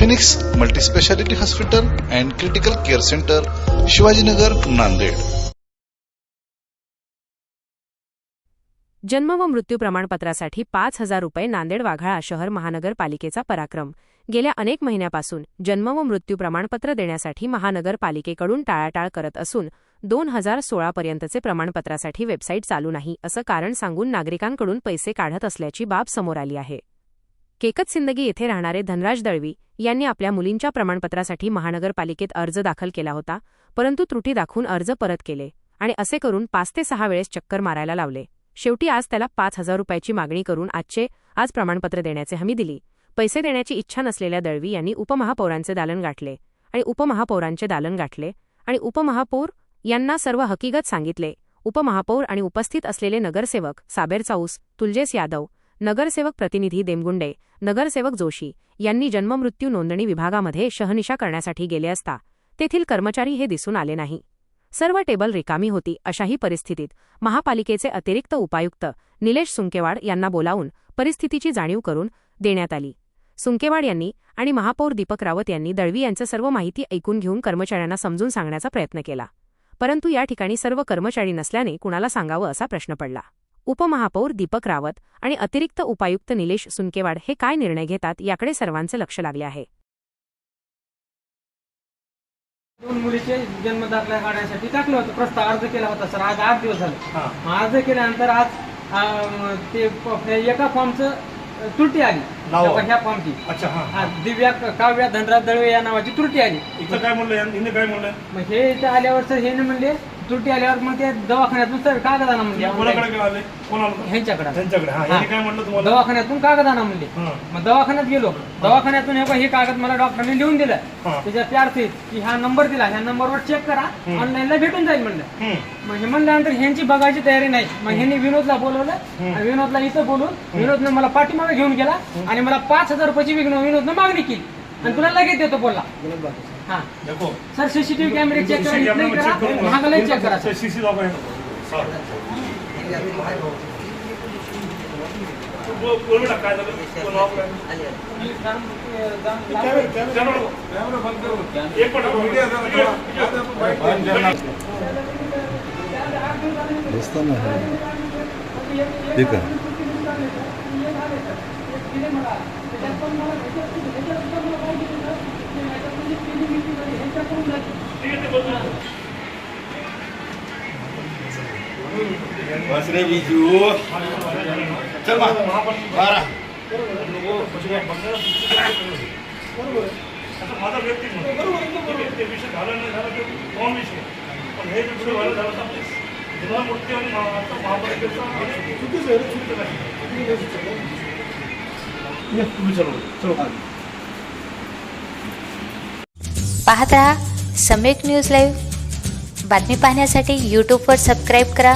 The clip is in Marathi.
Phoenix multispeciality hospital and critical care centre, Shivajinagar, Nanded. जन्म व मृत्यू प्रमाणपत्रासाठी 5,000 रुपये. नांदेड वाघाळा शहर महानगरपालिकेचा पराक्रम. गेल्या अनेक महिन्यापासून जन्म व मृत्यू प्रमाणपत्र देण्यासाठी महानगरपालिकेकडून टाळाटाळ करत असून 2016 पर्यंतचे प्रमाणपत्रासाठी वेबसाईट चालू नाही असं कारण सांगून नागरिकांकडून पैसे काढत असल्याची बाब समोर आली आहे. केकत सिंदगी येथे राहणारे धनराज दळवी यांनी आपल्या मुलींच्या प्रमाणपत्रासाठी महानगरपालिकेत अर्ज दाखल केला होता, परंतु त्रुटी दाखवून अर्ज परत केले आणि असे करून 5 ते 6 वेळेस चक्कर मारायला लावले. शेवटी आज त्याला 5,000 रुपयाची मागणी करून आज प्रमाणपत्र देण्याची हमी दिली. पैसे देण्याची इच्छा नसलेल्या दळवी यांनी उपमहापौरांचे दालन गाठले आणि उपमहापौरांचे दालन गाठले आणि उपमहापौर यांना सर्व हकीकत सांगितले. उपमहापौर आणि उपस्थित असलेले नगरसेवक साबेर चाऊस, तुलजेस यादव, नगरसेवक प्रतिनिधी देमगुंडे, नगरसेवक जोशी यांनी जन्ममृत्यू नोंदणी विभागामध्ये शहनिशा करण्यासाठी गेले असता तेथील कर्मचारी हे दिसून आले नाही. सर्व टेबल रिकामी होती. अशाही परिस्थितीत महापालिकेचे अतिरिक्त उपायुक्त निलेश सुंकेवाड यांना बोलावून परिस्थितीची जाणीव करून देण्यात आली. सुंकेवाड यांनी आणि महापौर दीपक रावत यांनी दळवी यांचं सर्व माहिती ऐकून घेऊन कर्मचाऱ्यांना समजून सांगण्याचा प्रयत्न केला, परंतु या ठिकाणी सर्व कर्मचारी नसल्याने कुणाला सांगावं असा प्रश्न पडला. उपमहापौर दीपक रावत आणि अतिरिक्त उपायुक्त निलेश सुंकेवाड हे काय निर्णय घेतात याकडे सर्वांचे लक्ष लागले आहे. 2 मुलीचे जन्मदाखला काढण्यासाठी टाकलं होतं, प्रस्ताव अर्ज केला होता सर. आज 8 दिवस झाले. अर्ज केल्यानंतर आज ते एका फॉर्मचं त्रुटी आली. ह्या फॉर्मची दिव्या काव्या धनराज दळवे या नावाची त्रुटी आली. काय म्हणलं मग हे इथं आल्यावर सर हे म्हणले त्रुटी आल्यावर मग ते दवाखान्यातून सर कागद आणा म्हणले. ह्यांच्याकडे दवाखान्यातून कागद आणा म्हणले. मग दवाखान्यात गेलो. दवाखान्यातून हे कागद मला डॉक्टरने लिहून दिलं. त्याच्या प्यारचे की हा नंबर दिला, ह्या नंबरवर चेक करा, ऑनलाईनला भेटून जाईल म्हणलं. मग हे म्हणल्यानंतर ह्यांची बघायची तयारी नाही. मग ह्यांनी विनोदला बोलवलं आणि विनोदला इथं बोलून विनोदनं मला पाठीमागे घेऊन गेला आणि मला 5,000 रुपयाची विनोदनं मागणी केली आणि तुला लगेच देतो बोलला. हा सर, सीसीटीव्ही कॅमेरे चेक करा, महागाला चेक करा. ठीक आहे. बस रे बिजू, चल बारा. माझा व्यक्ती विषय झाला नाही झाला ते दोन विषय, पण हे पुढे व्हायला झालं तर आपली जन्ममृत्यू आणि महापालिकेचा पाहत रहा सम्यक न्यूज लाईव्ह. बातमी पाहण्यासाठी यूट्यूबवर सबस्क्राईब करा.